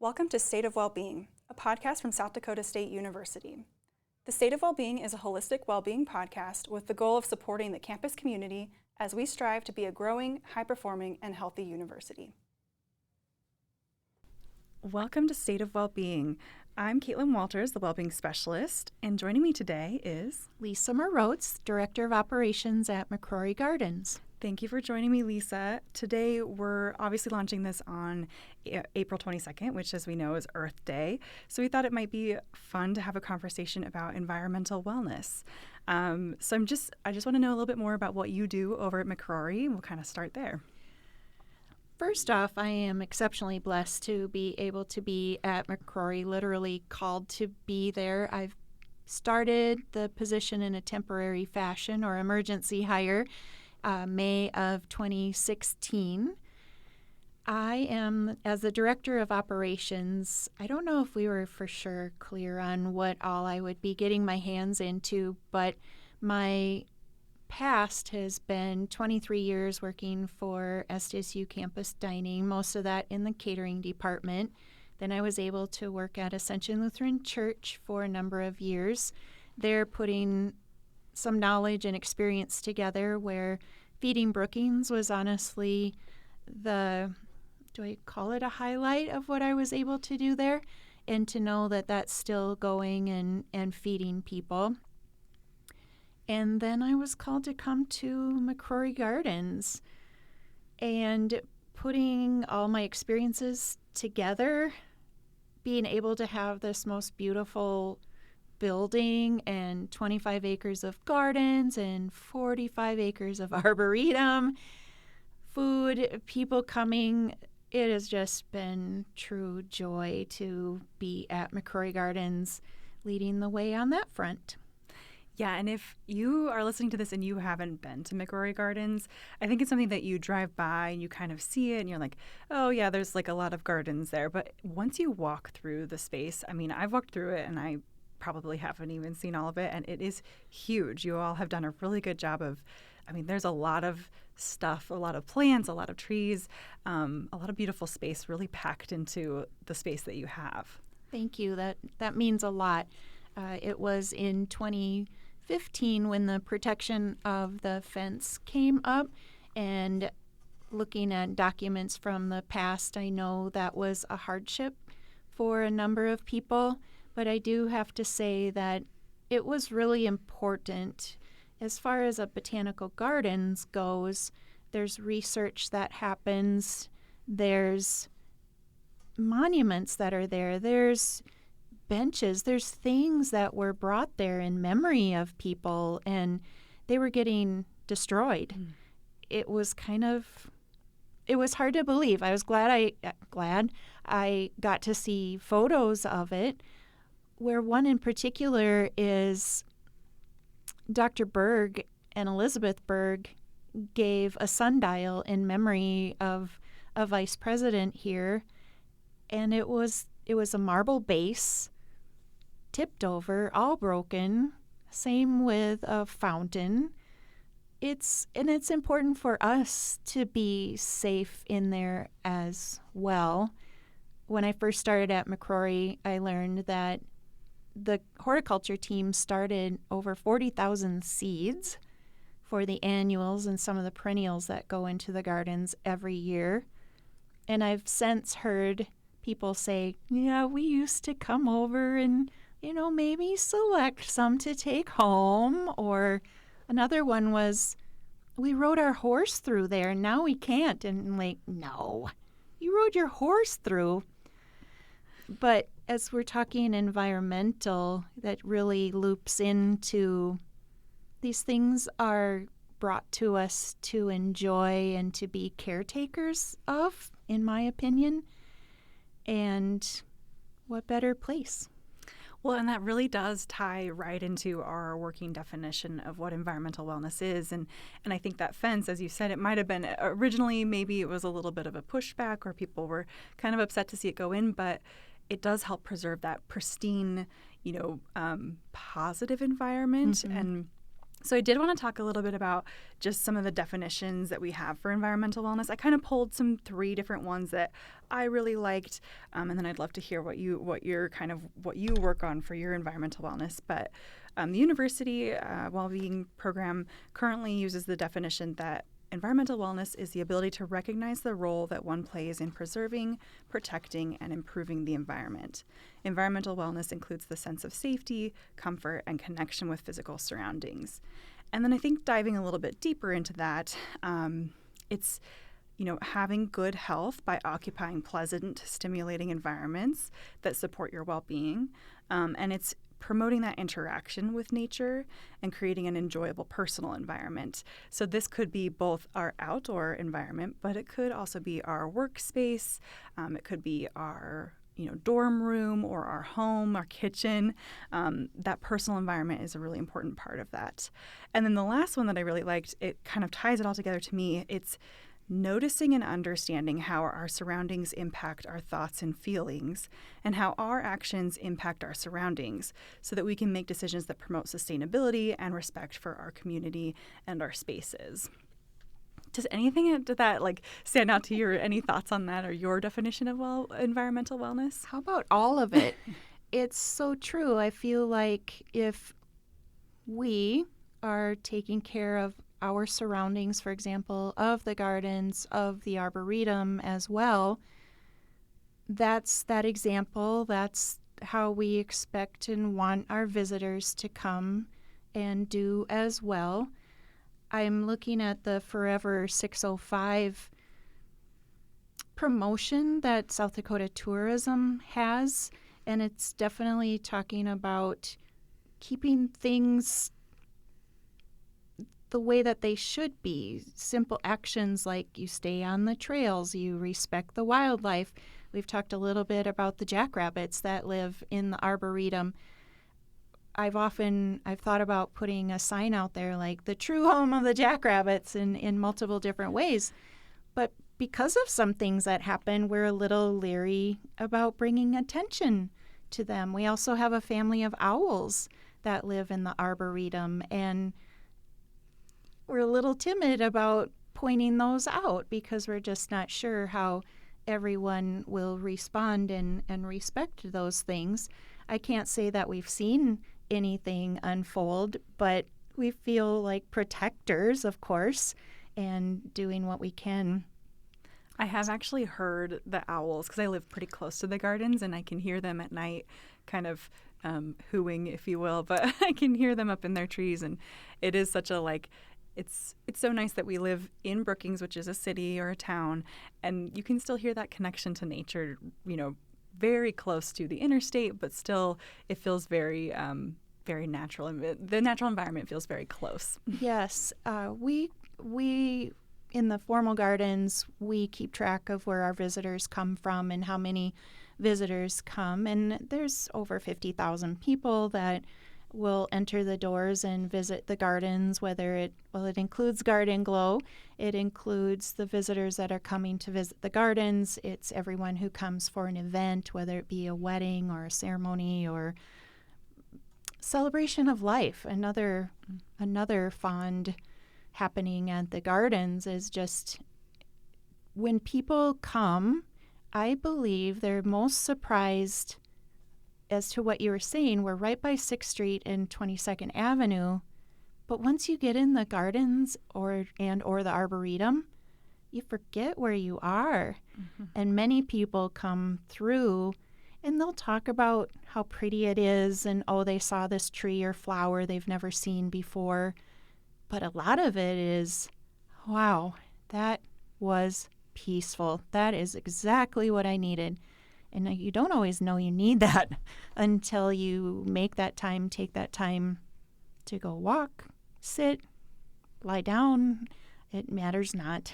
Welcome to State of Wellbeing, a podcast from South Dakota State University. The State of Wellbeing is a holistic well-being podcast with the goal of supporting the campus community as we strive to be a growing, high-performing, and healthy university. Welcome to State of Wellbeing. I'm Caitlin Walters, the Wellbeing Specialist, and joining me today is Lisa Marotz, Director of Operations at McCrory Gardens. Thank you for joining me, Lisa. Today, we're obviously launching this on April 22nd, which, as we know, is Earth Day. So we thought it might be fun to have a conversation about environmental wellness. So I just want to know a little bit more about what you do over at McCrory. We'll kind of start there. First off, I am exceptionally blessed to be able to be at McCrory, literally called to be there. I've started the position in a temporary fashion or emergency hire May of 2016. I am, as the Director of Operations, I don't know if we were for sure clear on what all I would be getting my hands into, but my past has been 23 years working for SDSU Campus Dining, most of that in the catering department. Then I was able to work at Ascension Lutheran Church for a number of years. They're putting some knowledge and experience together where feeding Brookings was honestly do I call it a highlight of what I was able to do there? And to know that that's still going and feeding people. And then I was called to come to McCrory Gardens and putting all my experiences together, being able to have this most beautiful building and 25 acres of gardens and 45 acres of arboretum, food, people coming. It has just been true joy to be at McCrory Gardens leading the way on that front. Yeah, and if you are listening to this and you haven't been to McCrory Gardens, I think it's something that you drive by and you kind of see it and you're like, oh yeah, there's like a lot of gardens there. But once you walk through the space, I mean, I've walked through it and I probably haven't even seen all of it, and it is huge. You all have done a really good job of, there's a lot of stuff, a lot of plants, a lot of trees, a lot of beautiful space really packed into the space that you have. Thank you. That means a lot. It was in 2015 when the protection of the fence came up, and looking at documents from the past, I know that was a hardship for a number of people. But I do have to say that it was really important. As far as a botanical gardens goes, there's research that happens. There's monuments that are there. There's benches. There's things that were brought there in memory of people, and they were getting destroyed. It was hard to believe. I was glad I got to see photos of it, where one in particular is Dr. Berg and Elizabeth Berg gave a sundial in memory of a vice president here, and it was a marble base, tipped over, all broken. Same with a fountain. It's important for us to be safe in there as well. When I first started at McCrory, I learned that the horticulture team started over 40,000 seeds for the annuals and some of the perennials that go into the gardens every year. And I've since heard people say, yeah, we used to come over and, maybe select some to take home. Or another one was, we rode our horse through there and now we can't. And I'm like, no, you rode your horse through. But as we're talking environmental, that really loops into these things are brought to us to enjoy and to be caretakers of, in my opinion. And what better place? Well, and that really does tie right into our working definition of what environmental wellness is. And I think that fence, as you said, it might have been originally, maybe it was a little bit of a pushback or people were kind of upset to see it go in, but it does help preserve that pristine, positive environment. Mm-hmm. And So I did want to talk a little bit about just some of the definitions that we have for environmental wellness. I kind of pulled three different ones that I really liked, and then I'd love to hear what you work on for your environmental wellness. But the University Wellbeing Program currently uses the definition that environmental wellness is the ability to recognize the role that one plays in preserving, protecting, and improving the environment. Environmental wellness includes the sense of safety, comfort, and connection with physical surroundings. And then I think diving a little bit deeper into that, it's having good health by occupying pleasant, stimulating environments that support your well-being, and it's promoting that interaction with nature and creating an enjoyable personal environment. So this could be both our outdoor environment, but it could also be our workspace. It could be our dorm room or our home, our kitchen. That personal environment is a really important part of that. And then the last one that I really liked, it kind of ties it all together to me. It's noticing and understanding how our surroundings impact our thoughts and feelings, and how our actions impact our surroundings, so that we can make decisions that promote sustainability and respect for our community and our spaces. Does anything did that stand out to you, or any thoughts on that, or your definition of environmental wellness? How about all of it? It's so true. I feel like if we are taking care of our surroundings, for example, of the gardens, of the arboretum as well, that's that example. That's how we expect and want our visitors to come and do as well. I'm looking at the Forever 605 promotion that South Dakota Tourism has, and it's definitely talking about keeping things the way that they should be. Simple actions like you stay on the trails, you respect the wildlife. We've talked a little bit about the jackrabbits that live in the arboretum. I've thought about putting a sign out there like the true home of the jackrabbits in multiple different ways. But because of some things that happen, we're a little leery about bringing attention to them. We also have a family of owls that live in the arboretum, and we're a little timid about pointing those out because we're just not sure how everyone will respond and respect those things. I can't say that we've seen anything unfold, but we feel like protectors, of course, and doing what we can. I have actually heard the owls, because I live pretty close to the gardens, and I can hear them at night kind of hooing, if you will, but I can hear them up in their trees, and it is such a it's so nice that we live in Brookings, which is a city or a town, and you can still hear that connection to nature, very close to the interstate, but still it feels very, very natural. And the natural environment feels very close. Yes. We in the formal gardens, we keep track of where our visitors come from and how many visitors come. And there's over 50,000 people that will enter the doors and visit the gardens, it includes Garden Glow. It includes the visitors that are coming to visit the gardens. It's everyone who comes for an event, whether it be a wedding or a ceremony or celebration of life. Another fond happening at the gardens is just when people come, I believe they're most surprised as to what you were saying. We're right by 6th Street and 22nd Avenue, but once you get in the gardens or the arboretum, you forget where you are. Mm-hmm. And many people come through and they'll talk about how pretty it is and, they saw this tree or flower they've never seen before. But a lot of it is, wow, that was peaceful. That is exactly what I needed. And you don't always know you need that until you take that time to go walk, sit, lie down. It matters not.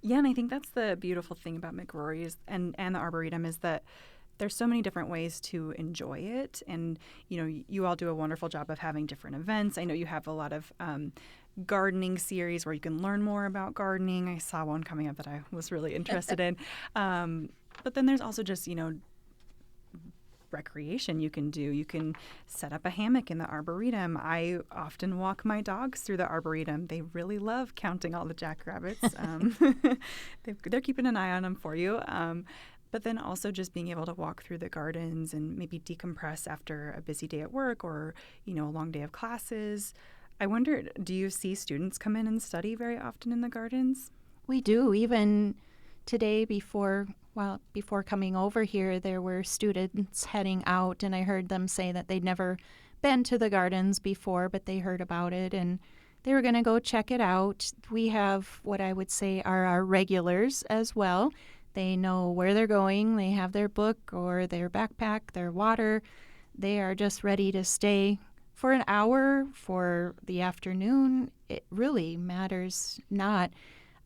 Yeah, and I think that's the beautiful thing about McCrory's and the Arboretum is that there's so many different ways to enjoy it. And, you all do a wonderful job of having different events. I know you have a lot of gardening series where you can learn more about gardening. I saw one coming up that I was really interested in. But then there's also just, recreation you can do. You can set up a hammock in the arboretum. I often walk my dogs through the arboretum. They really love counting all the jackrabbits. They're keeping an eye on them for you. But then also just being able to walk through the gardens and maybe decompress after a busy day at work or, a long day of classes. I wondered, do you see students come in and study very often in the gardens? We do. Even today, before coming over here, there were students heading out, and I heard them say that they'd never been to the gardens before, but they heard about it, and they were going to go check it out. We have what I would say are our regulars as well. They know where they're going. They have their book or their backpack, their water. They are just ready to stay for an hour, for the afternoon. It really matters not.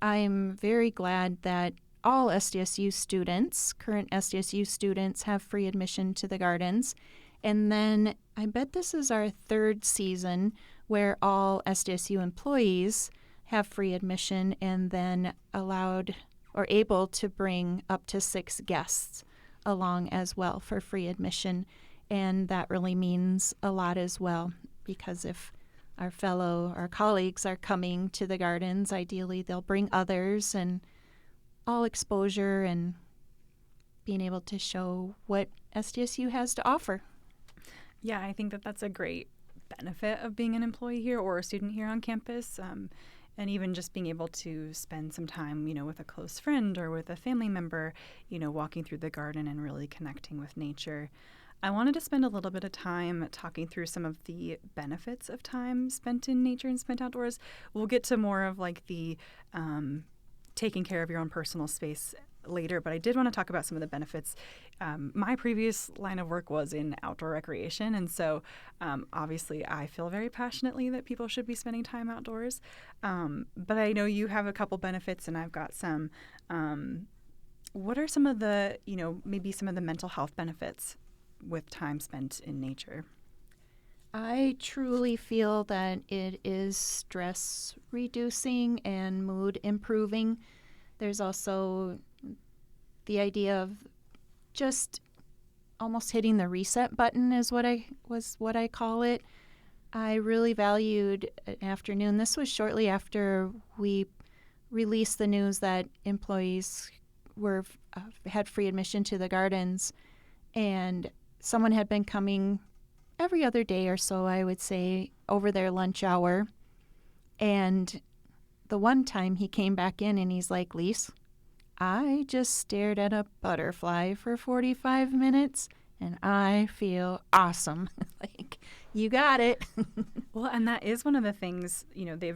I'm very glad that all SDSU students, current SDSU students, have free admission to the gardens. And then I bet this is our third season where all SDSU employees have free admission and then allowed or able to bring up to 6 guests along as well for free admission. And that really means a lot as well, because if our colleagues are coming to the gardens, ideally they'll bring others, and all exposure and being able to show what SDSU has to offer. Yeah, I think that that's a great benefit of being an employee here or a student here on campus. And even just being able to spend some time, with a close friend or with a family member, walking through the garden and really connecting with nature. I wanted to spend a little bit of time talking through some of the benefits of time spent in nature and spent outdoors. We'll get to more of like the taking care of your own personal space later, but I did want to talk about some of the benefits. My previous line of work was in outdoor recreation, and so obviously I feel very passionately that people should be spending time outdoors. But I know you have a couple benefits, and I've got some. What are some of the, maybe some of the mental health benefits with time spent in nature? I truly feel that it is stress reducing and mood improving. There's also the idea of just almost hitting the reset button is what I call it. I really valued an afternoon. This was shortly after we released the news that employees had free admission to the gardens, and someone had been coming every other day or so, I would say, over their lunch hour. And the one time he came back in and he's like, "Lise, I just stared at a butterfly for 45 minutes and I feel awesome." Like, you got it. Well, and that is one of the things,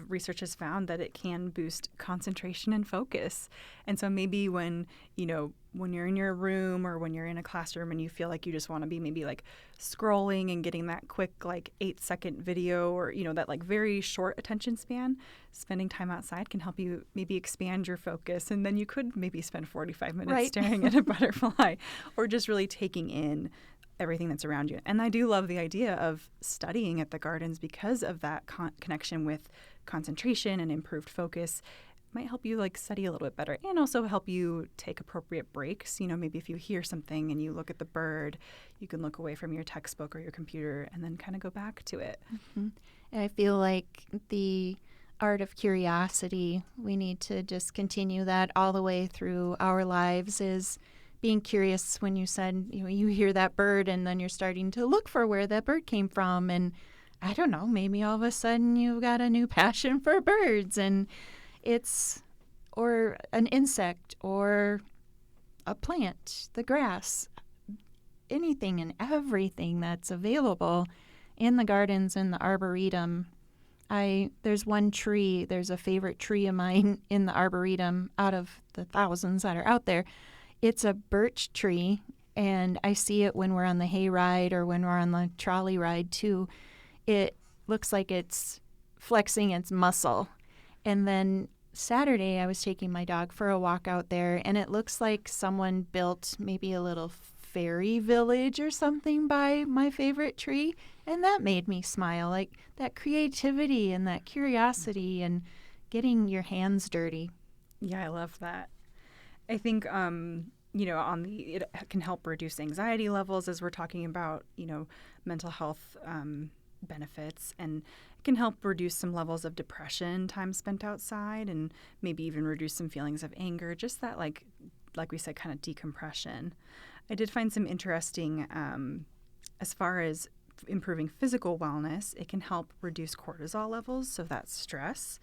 research has found that it can boost concentration and focus. And so maybe when you're in your room or when you're in a classroom and you feel like you just want to be maybe like scrolling and getting that quick like 8-second video or, that like very short attention span, spending time outside can help you maybe expand your focus. And then you could maybe spend 45 minutes staring at a butterfly or just really taking in everything that's around you. And I do love the idea of studying at the gardens because of that connection with concentration and improved focus. Might help you like study a little bit better and also help you take appropriate breaks. Maybe if you hear something and you look at the bird, you can look away from your textbook or your computer and then kind of go back to it. Mm-hmm. I feel like the art of curiosity, we need to just continue that all the way through our lives, is being curious. When you said, you hear that bird and then you're starting to look for where that bird came from. And I don't know, maybe all of a sudden you've got a new passion for birds, and or an insect or a plant, the grass, anything and everything that's available in the gardens and the arboretum. There's one tree, there's a favorite tree of mine in the arboretum out of the thousands that are out there. It's a birch tree, and I see it when we're on the hay ride or when we're on the trolley ride too. It looks like it's flexing its muscle. And then Saturday, I was taking my dog for a walk out there, and it looks like someone built maybe a little fairy village or something by my favorite tree, and that made me smile. Like that creativity and that curiosity and getting your hands dirty. Yeah, I love that. I think it can help reduce anxiety levels, as we're talking about, mental health benefits, and it can help reduce some levels of depression, time spent outside, and maybe even reduce some feelings of anger, just that like we said, kind of decompression. I did find some interesting, as far as improving physical wellness, it can help reduce cortisol levels, so that's stress.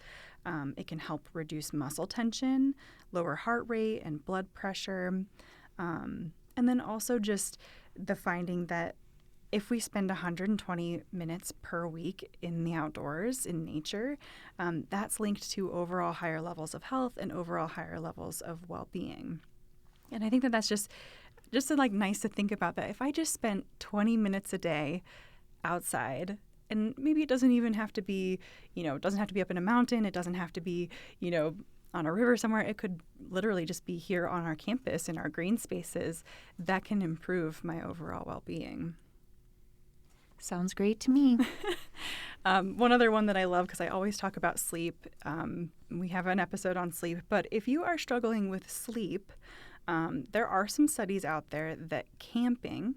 It can help reduce muscle tension, lower heart rate and blood pressure. And then also just the finding that if we spend 120 minutes per week in the outdoors, in nature, that's linked to overall higher levels of health and overall higher levels of well-being. And I think that that's just like nice to think about, that if I just spent 20 minutes a day outside, and maybe it doesn't even have to be, it doesn't have to be up in a mountain. It doesn't have to be, on a river somewhere. It could literally just be here on our campus in our green spaces. That can improve my overall well-being. Sounds great to me. One other one that I love, because I always talk about sleep. We have an episode on sleep, but if you are struggling with sleep, there are some studies out there that camping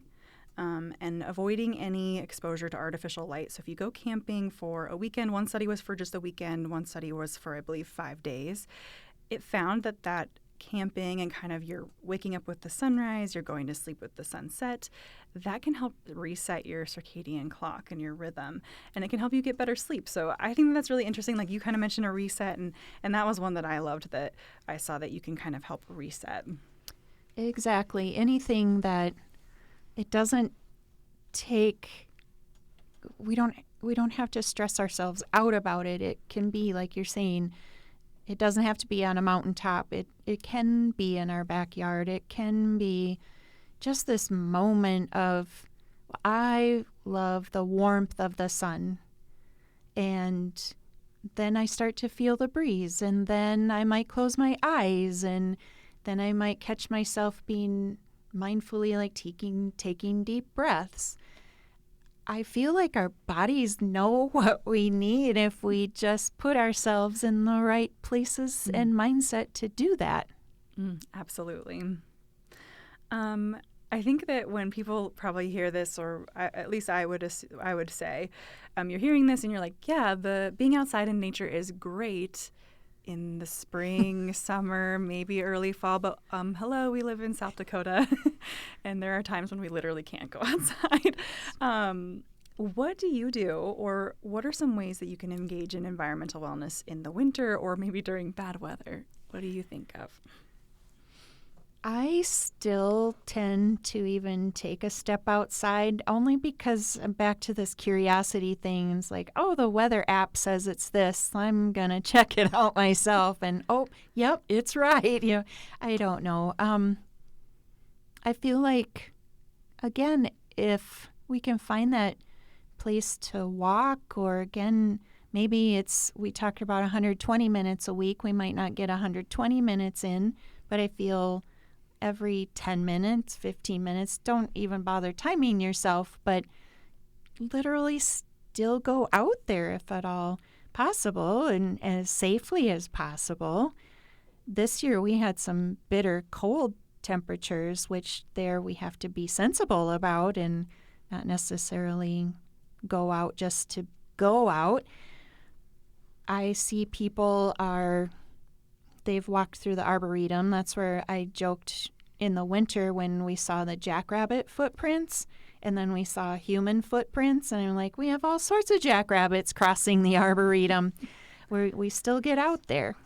and avoiding any exposure to artificial light. So if you go camping for a weekend, one study was for just a weekend, one study was for, I believe, 5 days. It found that camping and kind of you're waking up with the sunrise, you're going to sleep with the sunset, that can help reset your circadian clock and your rhythm, and it can help you get better sleep. So I think that's really interesting. Like you kind of mentioned a reset, and that was one that I loved, that I saw that you can kind of help reset. Exactly. Anything that it doesn't take, we don't have to stress ourselves out about it. It can be, like you're saying, it doesn't have to be on a mountaintop. It can be in our backyard. It can be just this moment of, I love the warmth of the sun. And then I start to feel the breeze, and then I might close my eyes, and then I might catch myself being mindfully like taking deep breaths. I feel like our bodies know what we need if we just put ourselves in the right places and mindset to do that. Absolutely. I think that when people probably hear this, or at least I would say, you're hearing this and you're like, yeah, the being outside in nature is great in the spring, summer, maybe early fall, but hello, we live in South Dakota, and there are times when we literally can't go outside. What do you do, or what are some ways that you can engage in environmental wellness in the winter or maybe during bad weather? What do you think of? I still tend to even take a step outside, only because I'm back to this curiosity thing. It's like, oh, the weather app says it's this. I'm going to check it out myself. And, oh, yep, it's right. I don't know. I feel like, again, if we can find that place to walk, or again, maybe we talked about 120 minutes a week. We might not get 120 minutes in, but I feel every 10 minutes, 15 minutes, don't even bother timing yourself, but literally still go out there if at all possible and as safely as possible. This year we had some bitter cold temperatures, which there we have to be sensible about and not necessarily go out just to go out. I see people they've walked through the Arboretum. That's where I joked in the winter when we saw the jackrabbit footprints, and then we saw human footprints, and I'm like, we have all sorts of jackrabbits crossing the Arboretum. We still get out there.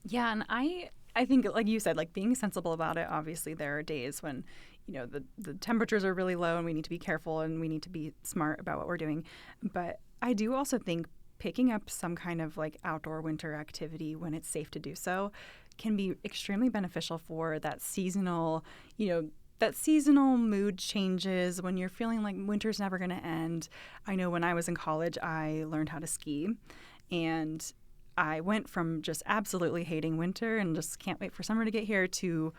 Yeah, and I think, like you said, like being sensible about it. Obviously, there are days when, the temperatures are really low and we need to be careful and we need to be smart about what we're doing. But I do also think picking up some kind of like outdoor winter activity when it's safe to do so can be extremely beneficial for that seasonal mood changes when you're feeling like winter's never going to end. I know when I was in college, I learned how to ski, and I went from just absolutely hating winter and just can't wait for summer to get here to,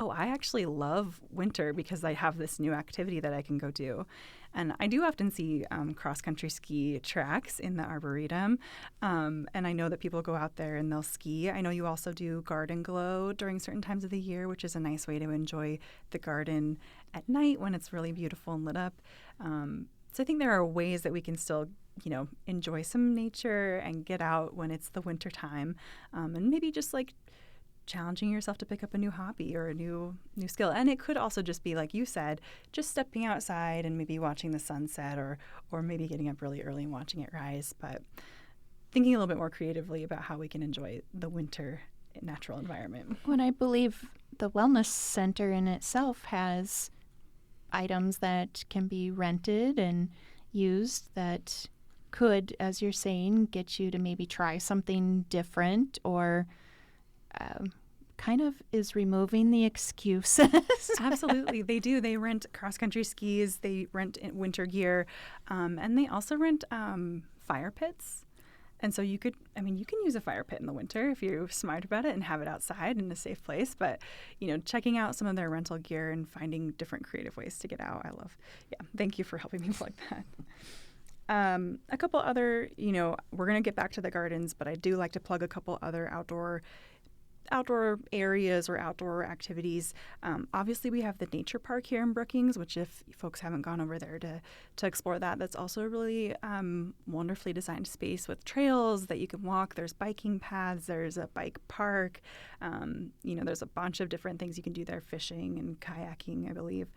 Oh, I actually love winter because I have this new activity that I can go do. And I do often see cross-country ski tracks in the Arboretum. And I know that people go out there and they'll ski. I know you also do garden glow during certain times of the year, which is a nice way to enjoy the garden at night when it's really beautiful and lit up. So I think there are ways that we can still, enjoy some nature and get out when it's the winter time. And maybe just like challenging yourself to pick up a new hobby or a new skill. And it could also just be, like you said, just stepping outside and maybe watching the sunset or maybe getting up really early and watching it rise. But thinking a little bit more creatively about how we can enjoy the winter natural environment. When I believe the wellness center in itself has items that can be rented and used that could, as you're saying, get you to maybe try something different or kind of is removing the excuses. Absolutely. They do. They rent cross-country skis. They rent winter gear. And they also rent fire pits. And so you can use a fire pit in the winter if you're smart about it and have it outside in a safe place. But, checking out some of their rental gear and finding different creative ways to get out, I love. Yeah. Thank you for helping me plug that. A couple other, we're going to get back to the gardens, but I do like to plug a couple other outdoor areas or outdoor activities. Obviously, we have the nature park here in Brookings, which if folks haven't gone over there to explore that's also a really wonderfully designed space with trails that you can walk. There's biking paths. There's a bike park. There's a bunch of different things you can do there, fishing and kayaking, I believe.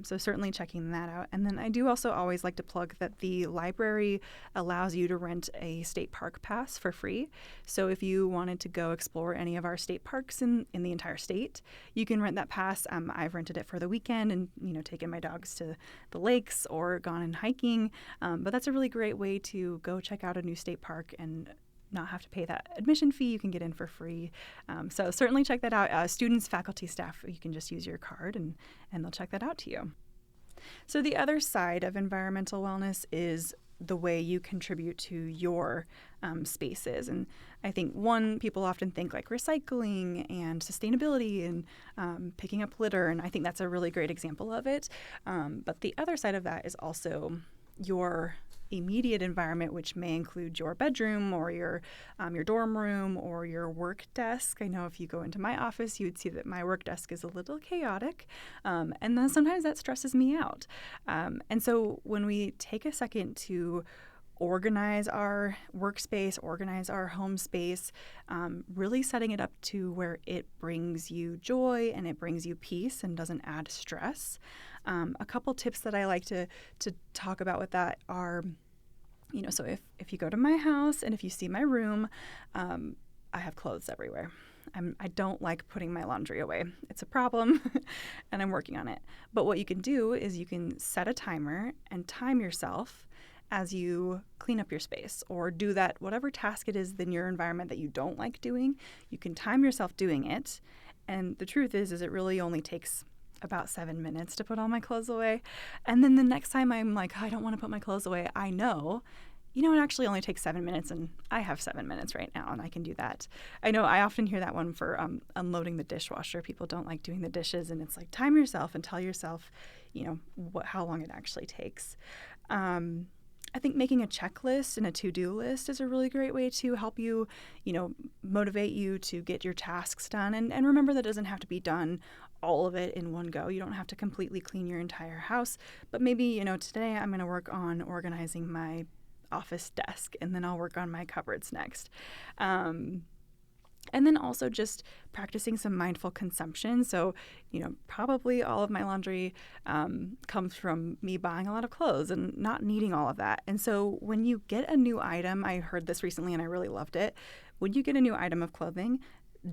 So certainly checking that out. And then I do also always like to plug that the library allows you to rent a state park pass for free. So if you wanted to go explore any of our state parks in the entire state, you can rent that pass. I've rented it for the weekend and, taken my dogs to the lakes or gone and hiking. But that's a really great way to go check out a new state park and not have to pay that admission fee. You can get in for free. So certainly check that out. Students, faculty, staff, you can just use your card and they'll check that out to you. So the other side of environmental wellness is the way you contribute to your spaces. And I think people often think like recycling and sustainability and picking up litter. And I think that's a really great example of it. But the other side of that is also your immediate environment, which may include your bedroom or your dorm room or your work desk. I know if you go into my office, you would see that my work desk is a little chaotic, and then sometimes that stresses me out. And so when we take a second to organize our workspace, organize our home space, really setting it up to where it brings you joy and it brings you peace and doesn't add stress. A couple tips that I like to talk about with that are, so if you go to my house and if you see my room, I have clothes everywhere. I don't like putting my laundry away. It's a problem and I'm working on it. But what you can do is you can set a timer and time yourself as you clean up your space or do that, whatever task it is in your environment that you don't like doing, you can time yourself doing it. And the truth is it really only takes about 7 minutes to put all my clothes away. And then the next time I'm like, I don't want to put my clothes away, I know, it actually only takes 7 minutes and I have 7 minutes right now and I can do that. I know I often hear that one for unloading the dishwasher. People don't like doing the dishes and it's like time yourself and tell yourself, how long it actually takes. I think making a checklist and a to-do list is a really great way to help you, motivate you to get your tasks done. And remember that doesn't have to be done all of it in one go. You don't have to completely clean your entire house. But maybe, today I'm going to work on organizing my office desk and then I'll work on my cupboards next. And then also just practicing some mindful consumption. So, probably all of my laundry comes from me buying a lot of clothes and not needing all of that. And so when you get a new item, I heard this recently and I really loved it. When you get a new item of clothing,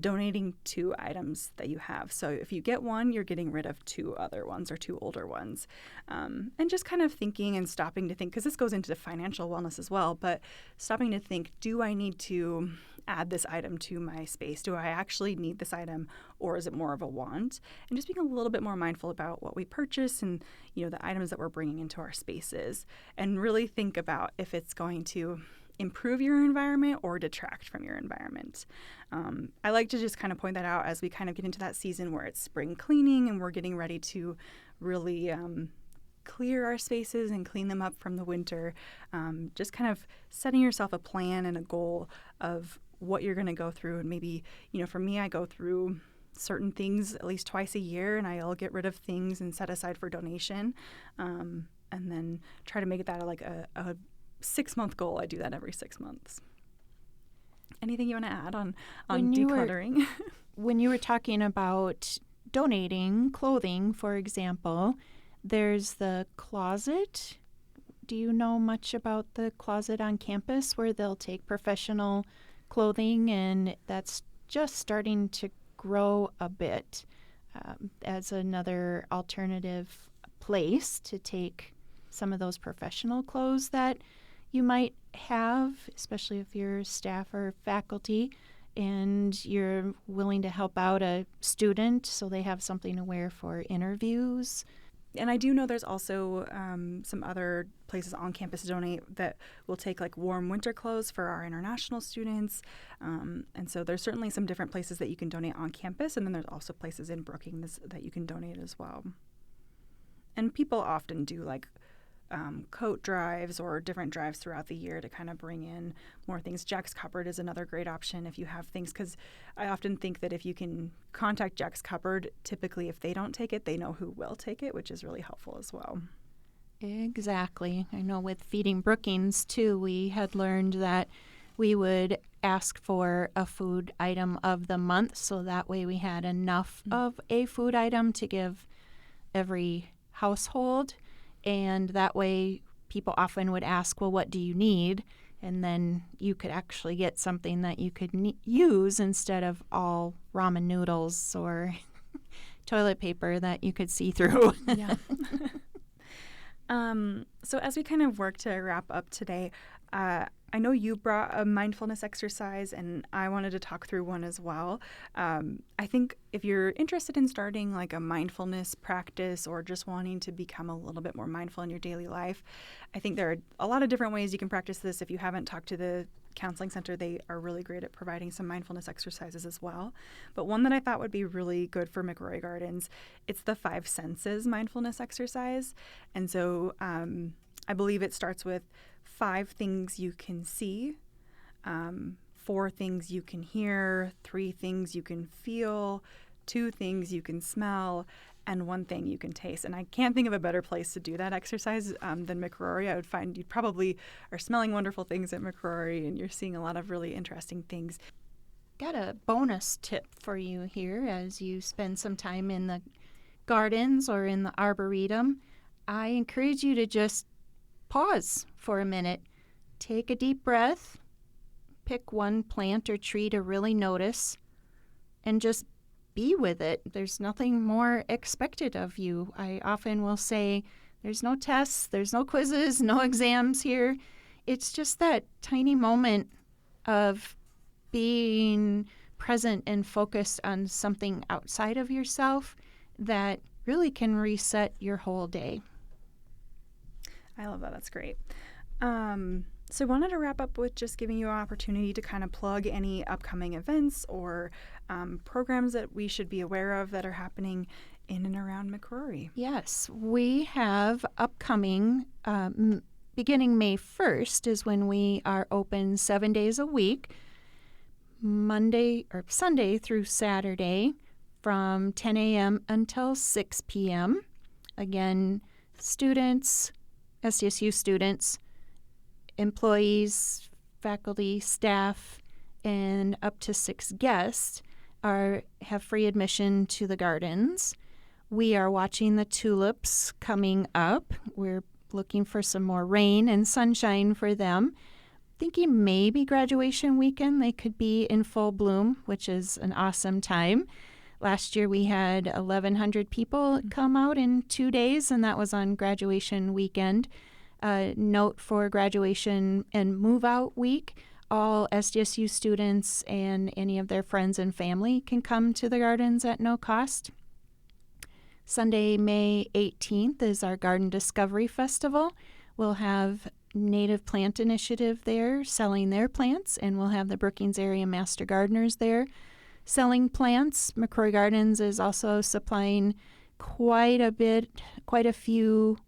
donating 2 items that you have. So if you get one, you're getting rid of 2 other ones or 2 older ones. And just kind of thinking and stopping to think, because this goes into financial wellness as well, but stopping to think, do I need to add this item to my space? Do I actually need this item or is it more of a want? And just being a little bit more mindful about what we purchase and, the items that we're bringing into our spaces and really think about if it's going to improve your environment or detract from your environment. I like to just kind of point that out as we kind of get into that season where it's spring cleaning and we're getting ready to really clear our spaces and clean them up from the winter. Just kind of setting yourself a plan and a goal of what you're going to go through. And maybe, for me, I go through certain things at least twice a year, and I'll get rid of things and set aside for donation, and then try to make that like a 6-month goal. I do that every 6 months. Anything you want to add on decluttering? When you were talking about donating clothing, for example, there's the closet. Do you know much about the closet on campus where they'll take professional clothing, and that's just starting to grow a bit as another alternative place to take some of those professional clothes that you might have, especially if you're staff or faculty and you're willing to help out a student so they have something to wear for interviews. And I do know there's also some other places on campus to donate that will take like warm winter clothes for our international students. And so there's certainly some different places that you can donate on campus. And then there's also places in Brookings that you can donate as well. And people often do like coat drives or different drives throughout the year to kind of bring in more things. Jack's Cupboard is another great option if you have things, because I often think that if you can contact Jack's Cupboard, typically if they don't take it, they know who will take it, which is really helpful as well. Exactly. I know with Feeding Brookings, too, we had learned that we would ask for a food item of the month, so that way we had enough of a food item to give every household. And that way people often would ask, well, what do you need? And then you could actually get something that you could use instead of all ramen noodles or toilet paper that you could see through. Yeah. So as we kind of work to wrap up today, I know you brought a mindfulness exercise, and I wanted to talk through one as well. I think if you're interested in starting like a mindfulness practice or just wanting to become a little bit more mindful in your daily life, I think there are a lot of different ways you can practice this. If you haven't talked to the counseling center, they are really great at providing some mindfulness exercises as well. But one that I thought would be really good for McCrory Gardens, it's the 5 senses mindfulness exercise. And so I believe it starts with 5 things you can see, 4 things you can hear, 3 things you can feel, 2 things you can smell, and 1 thing you can taste. And I can't think of a better place to do that exercise than McCrory. I would find you probably are smelling wonderful things at McCrory, and you're seeing a lot of really interesting things. Got a bonus tip for you here as you spend some time in the gardens or in the arboretum. I encourage you to just pause for a minute, take a deep breath, pick one plant or tree to really notice, and just be with it. There's nothing more expected of you. I often will say, there's no tests, there's no quizzes, no exams here. It's just that tiny moment of being present and focused on something outside of yourself that really can reset your whole day. I love that. That's great. So I wanted to wrap up with just giving you an opportunity to kind of plug any upcoming events or programs that we should be aware of that are happening in and around McCrory. Yes, we have upcoming, beginning May 1st is when we are open 7 days a week, Monday or Sunday through Saturday from 10 a.m. until 6 p.m. Again, students, SDSU students, employees, faculty, staff, and up to 6 guests have free admission to the gardens. We are watching the tulips coming up. We're looking for some more rain and sunshine for them. Thinking maybe graduation weekend they could be in full bloom, which is an awesome time. Last year we had 1,100 people come out in 2 days, and that was on graduation weekend. Note for graduation and move-out week, all SDSU students and any of their friends and family can come to the gardens at no cost. Sunday, May 18th is our Garden Discovery Festival. We'll have native plant initiative there selling their plants, and we'll have the Brookings area master gardeners there selling plants. McCrory Gardens is also supplying quite a few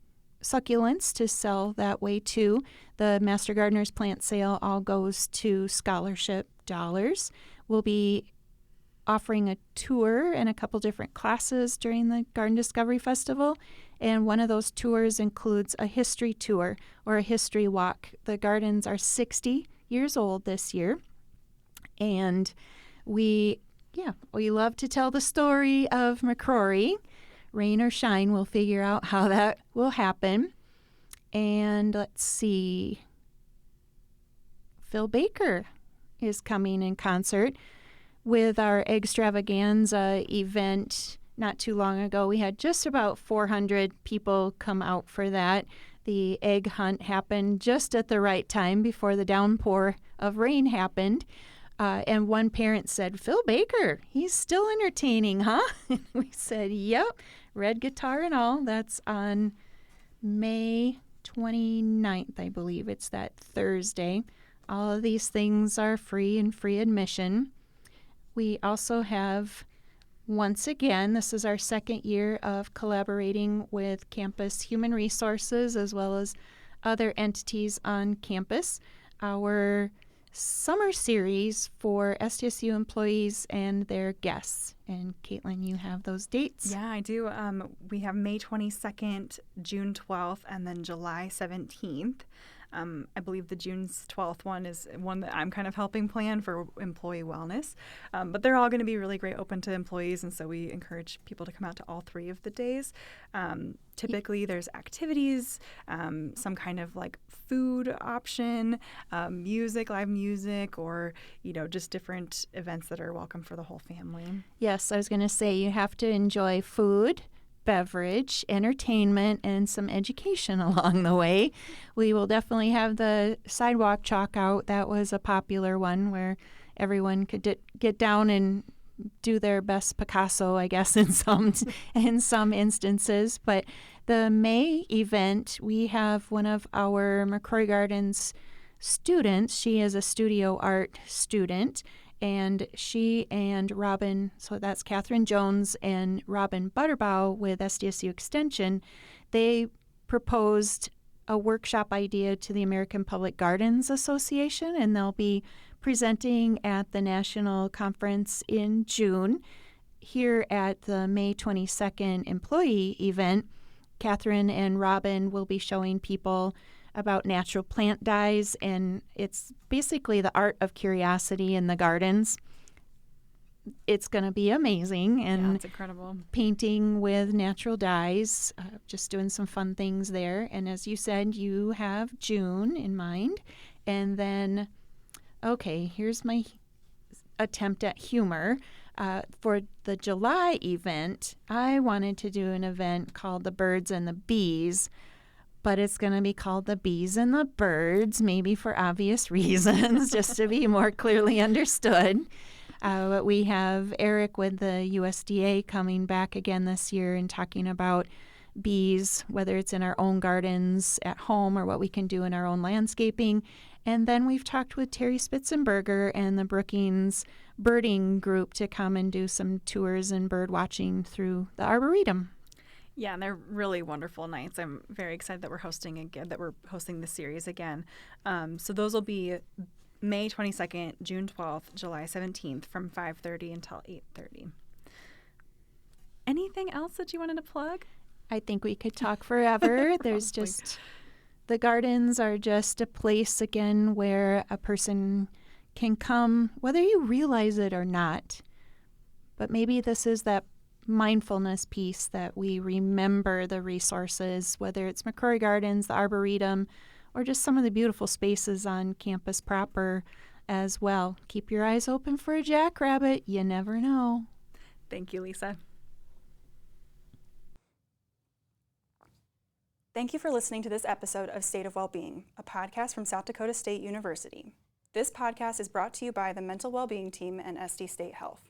succulents to sell that way too. The Master Gardeners plant sale all goes to scholarship dollars. We'll be offering a tour and a couple different classes during the Garden Discovery Festival, and one of those tours includes a history tour or a history walk. The gardens are 60 years old this year, and we love to tell the story of McCrory. Rain or shine, we'll figure out how that will happen. And let's see, Phil Baker is coming in concert with our Extravaganza event. Not too long ago, we had just about 400 people come out for that. The egg hunt happened just at the right time before the downpour of rain happened. And one parent said, "Phil Baker, he's still entertaining, huh?" And we said, "Yep, red guitar and all." That's on May 29th, I believe. It's that Thursday. All of these things are free and free admission. We also have, once again, this is our second year of collaborating with Campus Human Resources as well as other entities on campus, our summer series for SDSU employees and their guests. And Caitlin, you have those dates? Yeah, I do. We have May 22nd, June 12th, and then July 17th. I believe the June 12th one is one that I'm kind of helping plan for employee wellness. But they're all going to be really great, open to employees, and so we encourage people to come out to all three of the days. Typically, there's activities, some kind of like food option, music, live music, or, just different events that are welcome for the whole family. Yes, I was going to say you have to enjoy food, beverage, entertainment, and some education along the way. We will definitely have the sidewalk chalk out. That was a popular one where everyone could get down and do their best Picasso, I guess, in some instances. But the May event, we have one of our McCrory Gardens students. She is a studio art student, and she and Robin, so that's Catherine Jones and Robin Butterbaugh with SDSU Extension, they proposed a workshop idea to the American Public Gardens Association, and they'll be presenting at the national conference in June. Here at the May 22nd employee event, Catherine and Robin will be showing people about natural plant dyes, and it's basically the art of curiosity in the gardens. It's going to be amazing, and yeah, it's incredible. Painting with natural dyes, just doing some fun things there. And as you said, you have June in mind, and then, okay, here's my attempt at humor. For the July event, I wanted to do an event called The Birds and the Bees, but it's going to be called The Bees and the Birds, maybe for obvious reasons, just to be more clearly understood. But we have Eric with the USDA coming back again this year and talking about bees, whether it's in our own gardens at home or what we can do in our own landscaping. And then we've talked with Terry Spitzenberger and the Brookings birding group to come and do some tours and bird watching through the Arboretum. Yeah, and they're really wonderful nights. I'm very excited that we're hosting the series again. So those will be May 22nd, June 12th, July 17th from 5:30 until 8:30. Anything else that you wanted to plug? I think we could talk forever. There's just, the gardens are just a place, again, where a person can come, whether you realize it or not. But maybe this is that mindfulness piece that we remember the resources, whether it's McCrory Gardens, the Arboretum, or just some of the beautiful spaces on campus proper as well. Keep your eyes open for a jackrabbit. You never know. Thank you, Lisa. Thank you for listening to this episode of State of Wellbeing, a podcast from South Dakota State University. This podcast is brought to you by the Mental Wellbeing Team and SD State Health.